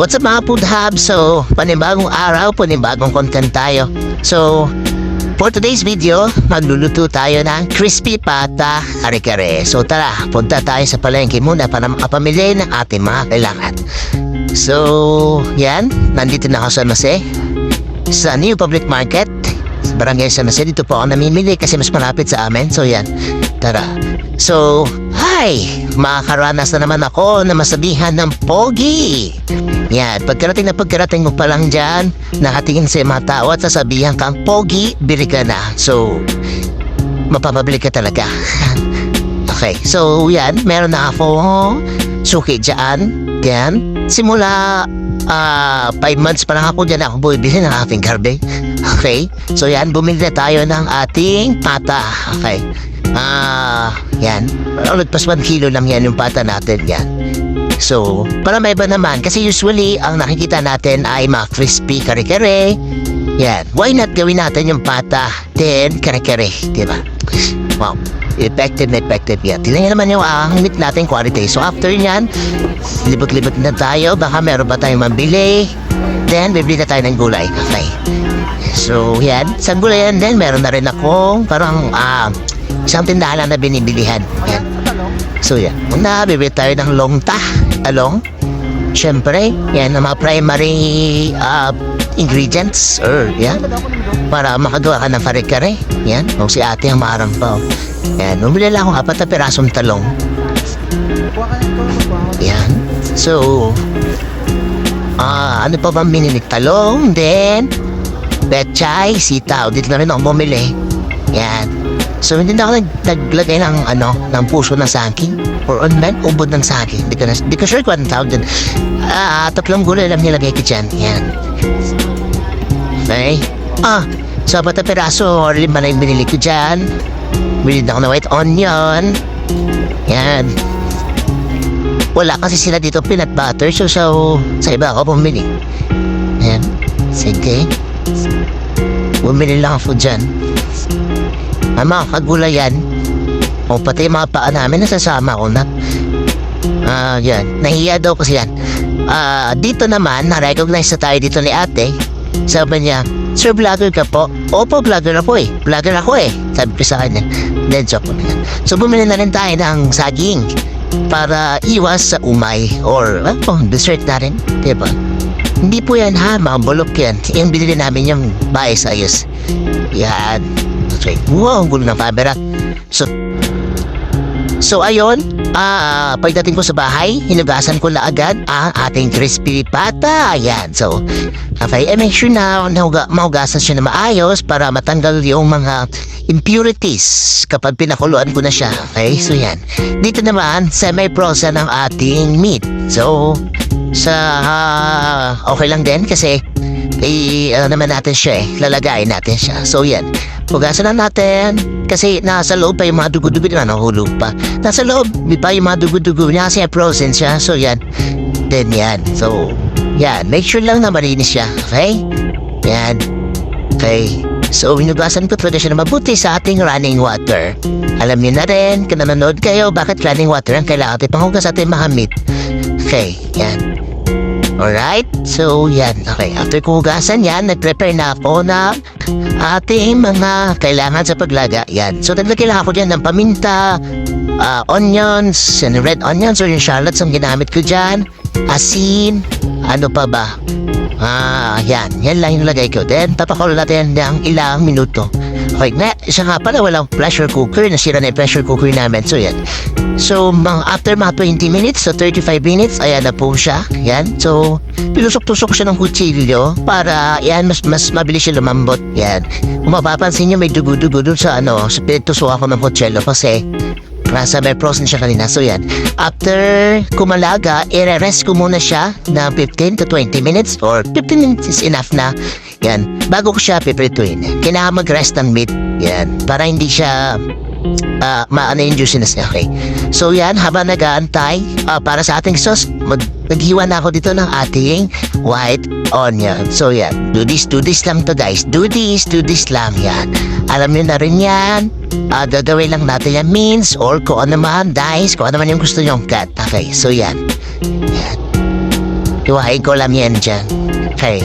What's up mga food hub? So, panibagong araw, panibagong content tayo. So, for today's video, magluluto tayo ng crispy pata kare-kare. So tara, punta tayo sa palengke muna para makapamili ng ating mga kailangan. So, yan, nandito na ako sa San Jose, sa New Public Market, sa Barangay San Jose. Dito po ako namimili kasi mas malapit sa amin. So yan, tara. So, hi! Makakaranas na naman ako na masabihan ng pogi. Yan, pagkarating mo pa lang dyan, nakatingin sa mga tao at sasabihan kang pogi, bili ka na. So, mapapabili ka talaga. Okay, so yan, meron na ako suki dyan. Yan, simula 5 months pa lang ako dyan ako bumibili ng ating garbe. Okay, so yan, bumili na tayo ng ating pata. Okay, yan, ulit pas 1 kilo lang yan yung pata natin. Yan. So, para may iba naman, kasi usually, ang nakikita natin ay mga crispy kare-kare. Yan. Why not gawin natin yung pata, then kare-kare, diba? Wow. Effective na effective yan. Tingnan nyo naman yung meat natin quality. So, after yan, libot-libot na tayo. Baka meron pa tayong mabili. Then, bibili na tayo ng gulay. Okay. So, yan. Sa gulay yan, then, meron na rin akong parang, isang tindahan na binibilihan. Yan. So yan, una bibili tayo ng longta, talong. Siyempre, yan ang mga primary ingredients or yan, para makagawa ka ng kare-kare. Yan, kung si ate ang maharang pa. Yan, bumili lang akong 4 na pirasong talong. Yan, so ano pa bang mininig? Talong, then pechay, sitaw. Dito na rin ako bumili. Yan. So, hindi na ako naglagay ng puso ng saging or ubod ng saging. Di ko sure kung anong tawag dun. 3 gulay lang nilagay ko dyan. Yan. Okay. So, 4 peraso or 5 na yung binili ko dyan. Binili na ako ng white onion. Yan. Wala kasi sila dito peanut butter. So sa iba ako bumili. Yan. Sige. Bumili lang ako dyan. Ang mga kagulayan o pati yung mga paa namin nasasama ko na. Yan, nahiya daw kasi yan. Dito naman na-recognize na tayo dito ni ate. Sabi niya, "Sir, vlogger ka po?" "Opo, vlogger ako eh. Vlogger ako eh." Sabi ko sa kanya. Then joke ko na yan. So bumili na rin tayo ng saging para iwas sa umay or dessert na rin, diba? Hindi po yan ha, mga bulok yan. Yung binili namin yung bayis ayos. Yan. Okay. Wow, ang gulo ng camera. So ayun, pagdating ko sa bahay, hinugasan ko na agad ang ating crispy pata. Ayan, so okay, make sure na mahugasan siya na maayos para matanggal yung mga impurities kapag pinakuluan ko na siya. Okay, so yan. Dito naman, semi-frozen ang ating meat. So, okay lang din kasi naman natin siya lalagayin natin siya. So yan, hugasan na natin kasi nasa loob pa yung mga dugo-dugo na nahulog pa. Nasa loob pa yung mga dugo-dugo niya kasi frozen siya. So yan, then yan. So yan, make sure lang na malinis siya. Okay? Yan. Okay. So hinugasan ko talaga siya na mabuti sa ating running water. Alam niyo na rin, kung nanonood kayo, bakit running water ang kailangan natin panghugas ating mga meat. Okay, yan. Alright, so yan. Okay, after ko hugasan yan, nag-prepare na ako na ating mga kailangan sa paglaga. Yan. So naglagay lang ako dyan ng paminta, onions, and red onions or yung shallots ang ginamit ko dyan. Asin, ano pa ba? Yan. Yan lang yung lagay ko. Then, papakulo natin ng ilang minuto. Okay, siya nga pala, walang pressure cooker. Nasira na yung pressure cooker namin. So, yan. So, after mga 20 minutes to 35 minutes, ayan na po siya. Yan. So, pinusok-tusok siya ng kutsilyo para, yan, mas mabilis siya lumambot. Yan. Kung mapapansin nyo, may dugo-dugo dun sa pinagtusok ako ng kutsilyo kasi nasa may frozen siya kanina. So yan, after kumalaga, i-rest ko muna siya ng 15 to 20 minutes or 15 minutes is enough na. Yan, bago ko siya piprituin. Kailangan mag-rest ng meat. Yan, para hindi siya maano yung juiciness niya. Okay. So yan, habang nag-aantay para sa ating sauce, naghiwa na ako dito ng ating white onion. So yan, do this lang to guys. Do this lang yan. Alam niyo na rin yan. Gagawin lang natin yan mince or kung ano man, dice, kung ano man yung gusto nyong cut. Okay, so yan. Yan. Hiwain ko lang yan dyan. Okay.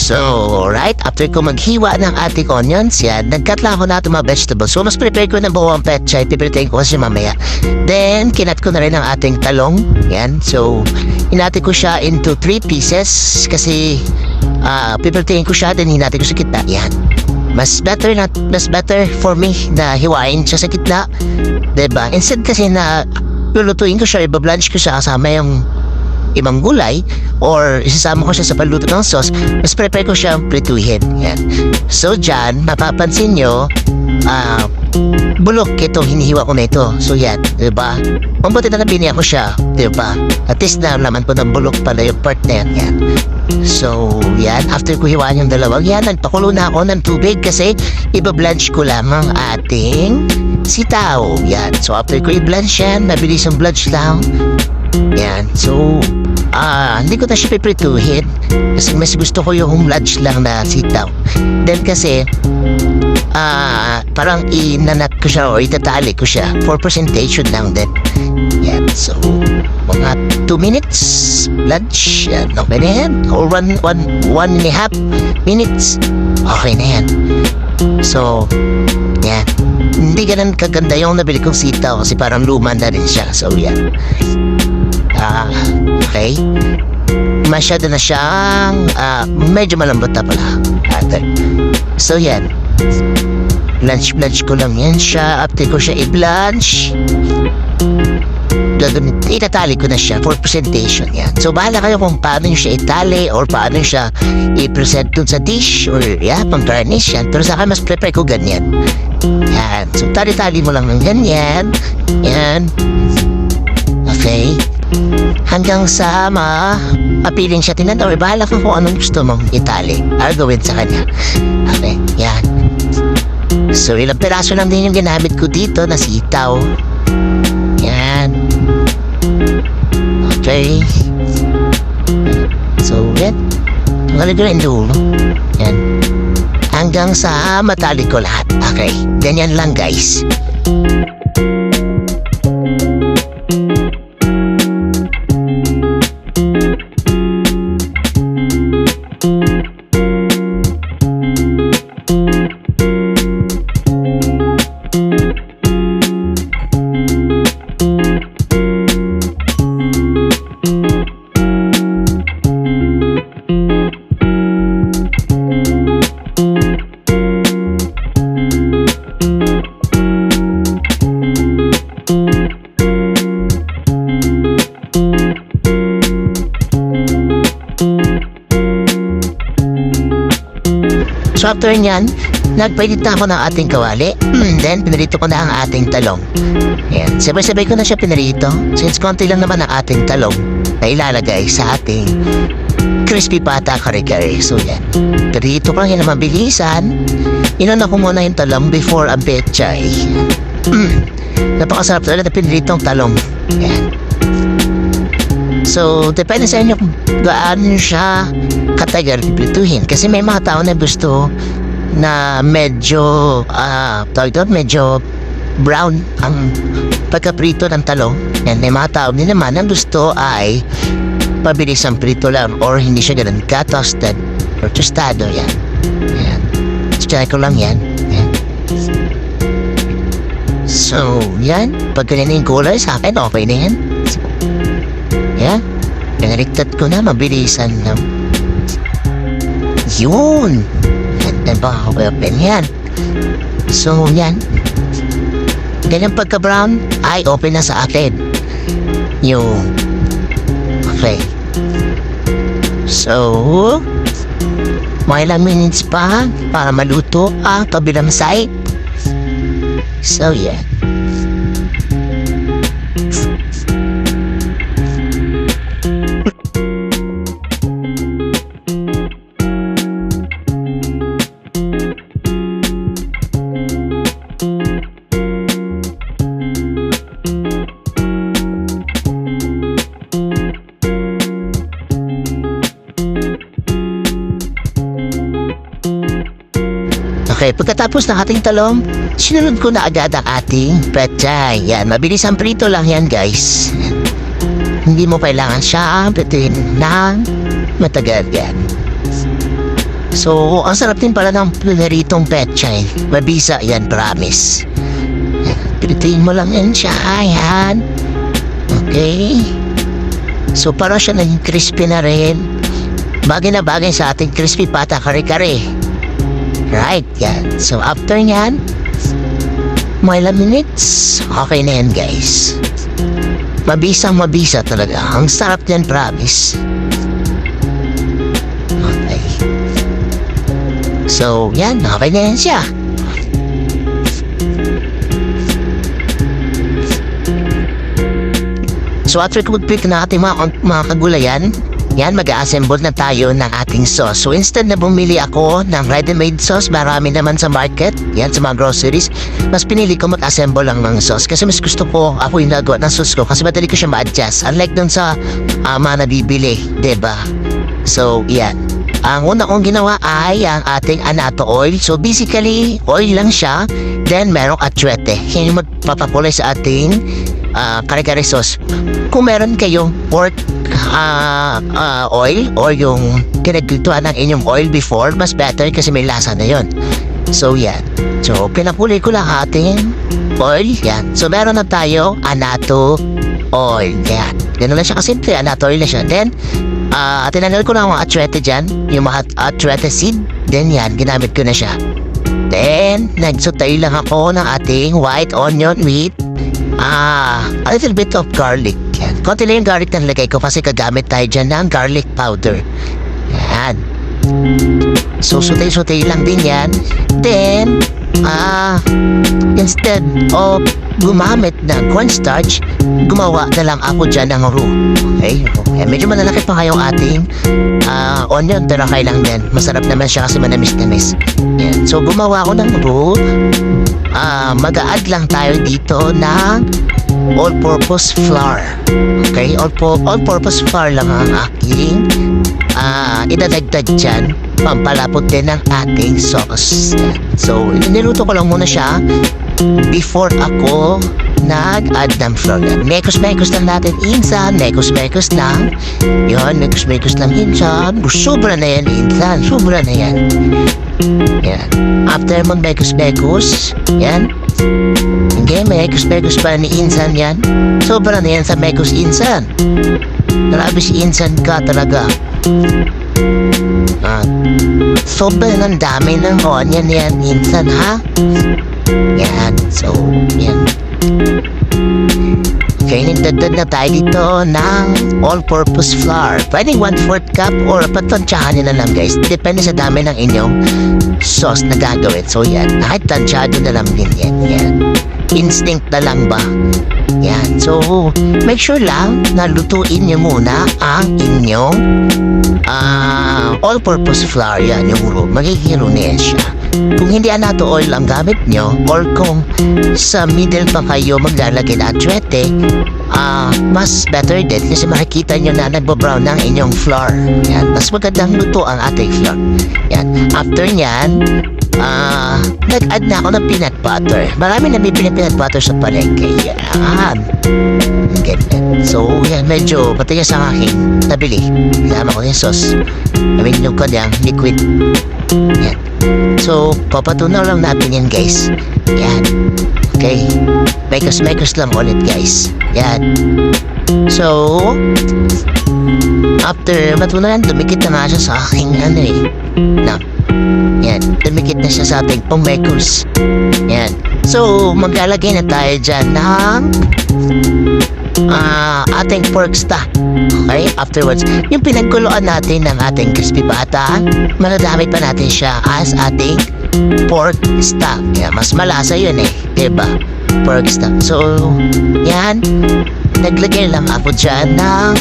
So, right, after ko maghiwa ng ating onions, yan, nagkat lang ako na itong mga vegetables. So, mas prepare ko ng buong petchay, pipilitin ko kasi mamaya. Then, kinat ko na rin ang ating talong, yan. So, hinati ko siya into 3 pieces kasi pipilitin ko siya, then hinati ko sa gitna, yan. Mas better for me na hiwain siya sa gitna, diba? Instead kasi na lulutuin ko siya, ibablanch ko siya kasama yung ibang gulay or isasama ko siya sa paluto ng sauce, mas prepare ko siyang prituhin. Yan. So dyan, mapapansin nyo, bulok itong hinihiwa ko na ito. So yan, diba? Mabuti na nabiniya ko siya, diba? At least na laman po ng bulok pala yung part na yan. Yan. So yan, after ko hiwaan yung dalawang yan, nagpakulo na ako ng tubig kasi ibablanch ko lamang ating sitaw. Yan. So after ko i-blanch yan, mabilis yung blanch lang. Yan. So, hindi ko na siya piprituhin kasi mas gusto ko yung lunch lang na sitaw. Then kasi, parang inanat ko siya o itatali ko siya for presentation lang din. Yan. So, mga 2 minutes lunch. Yan. Okay na yan. Or 1.5 minutes. Okay na yan. So, yan. Hindi ganun kaganda yung nabili kong sitaw kasi parang luma na rin siya. So, yan. Okay. Masyado na siyang medyo malambot na pala. So yan, blanch ko lang yan siya. After ko siya i-blanch, itatali ko na siya for presentation. Yan. So bahala kayo kung paano nyo siya itali or paano nyo siya i-present dun sa dish or pang garnish yan. Pero sa akin mas prepare ko ganyan. Yan. So tali-tali mo lang ng ganyan. Yan. Okay. Hanggang sa mapiling siya tinan or bahala kung anong gusto mong itali. Gawin sa kanya. Okay, yan. So ilang peraso lang din yung ginamit ko dito na sitaw. Yan. Okay. So yan. Tanggalin ko na yung dulo. Yan. Hanggang sa matali ko lahat. Okay, ganyan lang guys. So after nyan, nagpainit na ako ng ating kawali. Then, pinarito ko na ang ating talong. Ayan, sabay-sabay ko na siya pinarito. Since konti lang naman ang ating talong na ilalagay sa ating crispy pata kare-kare. So yan, pinarito ko lang yan na mabilisan. Inuna ko muna yung talong before ang petchay. Napakasarap talaga na pinaritong talong. Ayan. So, depende sa inyo kung gaano siya katagal piprituhin. Kasi may mga tao na gusto na medyo, medyo brown ang pagkaprito ng talong. And may mga tao din naman na gusto ay pabilis ang prito lang or hindi siya ganun ka-toasted or tostado. Yan. Yan. Try ko lang yan. Yan. So, yan. Pag ganyan yung gulay sa akin, okay na yan. Yan. Pinaliktad ko na, mabilisan lang. Yun. Yan ba ako open yan. So, yan. Ganyan pagka-brown, ay open na sa atin. Yung Okay. So, mga ilang minutes pa para maluto ang kabilang side. So, yeah. Okay, pagkatapos ng ating talong, sinunod ko na agad ang ating pechay. Yan, mabilis ang prito lang yan, guys. Hindi mo kailangan siya prituin ng matagal yan. So, ang sarap din pala ng pinaritong pechay. Mabisa yan, promise. Prituin mo lang yan siya, yan. Okay. So, para siya naging crispy na rin. Bagay na bagay sa ating crispy pata kare-kare. Right, yan. So, after nyan, mga ilang minutes, okay na yan, guys. Mabisang mabisa talaga. Ang sarap yan, promise. Okay. So, yan. Okay na yan siya. So, after mag-pick na ating mga kagulayan, yan, mag-a-assemble na tayo ng ating sauce. So, instead na bumili ako ng ready-made sauce, marami naman sa market, yan, sa mga groceries, mas pinili ko mag-assemble lang ng sauce. Kasi mas gusto ko, ako yung nagawa ng sauce ko, kasi madali ko siya ma-adjust. Unlike dun sa mga nabibili, diba? So, yan. Ang una kong ginawa ay ang ating anato oil. So, basically, oil lang siya. Then, merong atsuete. Yan yung magpapakulay sa ating kare-kare sauce. Kung meron kayong pork oil or yung kinaglutuan ng inyong oil before, mas better kasi may lasa na yon. So, yan. So, pinapuli ko lang ating oil. Yan. So, meron na tayo anato oil. Yan. Ganun lang siya kasimple. Anato oil na siya. Then, tinangal ko na mga atsuete dyan. Yung mga atsuete seed. Then, yan. Ginamit ko na siya. Then, nagsutay lang ako ng ating white onion with a little bit of garlic. Yan. Konti lang yung garlic na nilagay ko kasi kagamit tayo dyan ng garlic powder. Yan. So, sutay-sutay lang din yan. Then, instead of gumamit ng cornstarch, gumawa na lang ako dyan ng roux. Okay? Medyo malalaki pa kayong ating onion, pero kailang din. Masarap naman siya kasi manamis-namis. Yan. So, gumawa ako ng roux. Mag-a-add lang tayo dito ng all-purpose flour. Okay? All-purpose flour lang ang aking idadagdag dyan. Pampalapot din ng ating sauce. So, niluto ko lang muna siya before ako nag-add ng flour. Mekos-mekos lang natin insan. Mekos-mekos lang. Yun, mekos-mekos lang insan. Sobra na yan insan. Sobra na yan. Yan. After mag-mekos-mekos, yan. Okay, mekos-mekos pa ni insan yan. Sobra na yan sa mekos insan. Grabe si insan ka talaga. Sobrang ang dami ng onion yan, insan, ha? Yan, so, yan. Okay, nagdagdag na tayo dito ng all-purpose flour. Pwedeng 1/4 cup or patansyahan nyo na lang, guys. Depende sa dami ng inyong sauce na gagawin. So, yan. Kahit tansyado na lang din yan. Yan. Instinct na lang ba? Yan. So, make sure lang na lutuin nyo muna ang inyong all-purpose flour. Yan, yung roux. Magiging roux na yan siya. Kung hindi anato oil ang gamit nyo, or kung sa middle pa kayo maglalagay na atsuete, mas better din kasi makikita nyo na nagbo-brown ng inyong flour. Yan. Mas magandang luto ang ating flour. Yan. After nyan, nag-add na ako ng peanut butter. Marami nabibili ng peanut butter sa palengke. Yan. Ganyan. So, yan. Medyo matigas ang aking nabili. Kasama ko yung sauce. I mean, yung kanyang liquid. Yan. So, papatunaw lang natin yan, guys. Yan. Okay. Mekos-mekos lang ulit, guys. Yan. So, after matunaw yan, dumikit na nga siya sa aking yan. Dumikit na siya sa ating pumekos. Yan. So, maglalagay na tayo dyan ng ating pork stock. Okay, afterwards, yung pinagkuluan natin ng ating crispy pata, magagamit pa natin siya as ating pork stock. Yeah, mas malasa yun eh, diba? Pork stock. So, yan. Naglagay lang ako dyan ng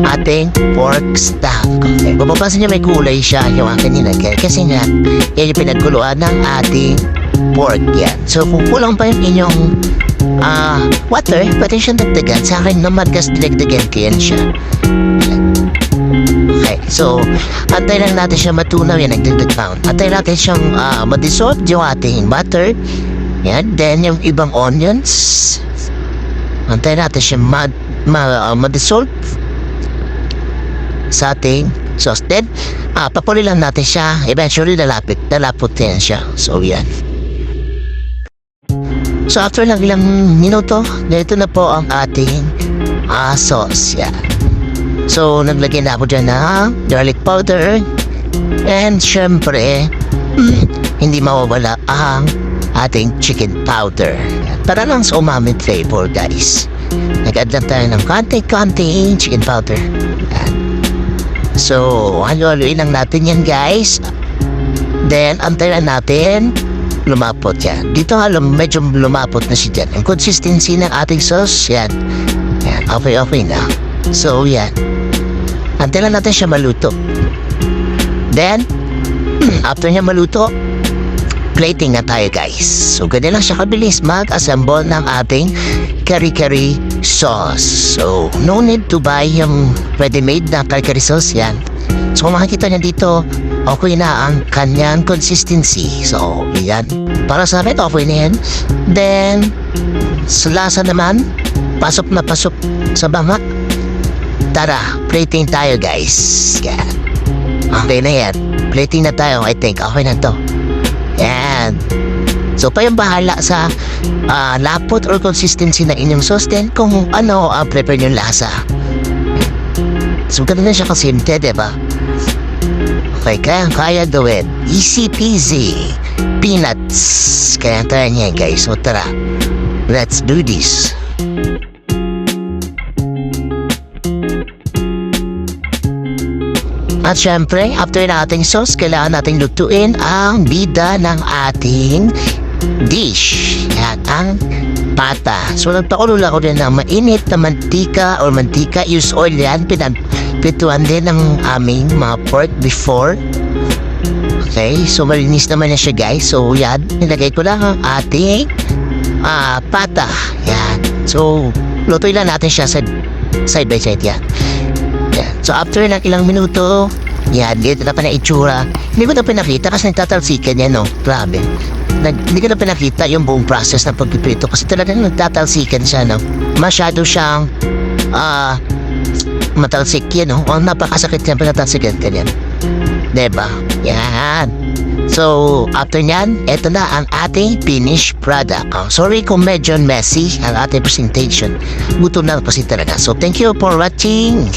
ating pork stock. Okay, mapapansin nyo may kulay siya yung akin nilagay. Kasi nga, yan yung pinagkuluan ng ating pork yan. So, kung kulang pa yung inyong water, pwede siyang dagdagan. Sa akin naman, kasi dinagdagan ko yan siya. Okay, so, antay lang natin siya matunaw yan, nagdagdag pound. Antay natin siyang madissolve yung ating butter. Yan, then yung ibang onions. Antay natin siya madissolve sa ating sauce. Then, papuli lang natin siya. Eventually, lalapot yan siya. So, yan. So, after lang ilang minuto, ganito na po ang ating sauce. Yan. So, naglagay na ako dyan ng garlic powder. And, syempre, hindi mawawala ang ating chicken powder. Yan. Para lang sa umami flavor, guys. Nag-add lang tayo ng konti-konti chicken powder. Yan. So, halo-haloin lang natin yan, guys. Then, antayin natin lumapot yan. Dito medyo lumapot na siya dyan. Ang consistency ng ating sauce, yan. Yan, okay na. So, yan. Antayin lang natin siya maluto. Then, after niya maluto, plating na tayo, guys. So, ganyan lang siya kabilis mag-assemble ng ating kari-kari sauce. So, no need to buy yung ready-made na kari-kari sauce yan. So, kung makikita niya dito, okay na ang kanyang consistency. So, yan. Para sa akin, okay na yan. Then, sa lasa naman, pasok na pasok sa banga. Tara, plating tayo, guys. Yan. Okay na yan. Plating na tayo, I think. Okay na to. Yan. So, kayong bahala sa lapot or consistency ng inyong sauce din kung ano ang prepare yung lasa. So, ganun na siya kasimple, diba? Okay, kaya gawin. Easy peasy. Peanuts. Kaya tayo niya, guys. So, tara. Let's do this. At syempre, after nating sauce, kailangan nating lutuin ang bida ng ating dish. Yan, ang pata. So, nagpakulo lang ako din ng mainit na mantika or mantika. Use oil yan. Pinagpituan din ng aming mga pork before. Okay, so malinis naman na siya, guys. So, yan. Nilagay ko lang ang ating pata. Yan. So, lutuin lang natin siya sa side by side yan. Yan. So, after ng ilang minuto, yan, dito na pa na itsura. Hindi ko na pinakita kasi nagtatalsikan yan, no? Grabe. Hindi ko na pinakita yung buong process ng pagpiprito kasi talagang nagtatalsikan siya, no? Masyado siyang, matalsik yan, no? O, napakasakit yan pag natalsikan ka yan. Diba? Yan. So, after nyan, eto na ang ating finished product. Sorry kung medyo messy ang ating presentation. Gutom na kasi talaga. So, thank you for watching.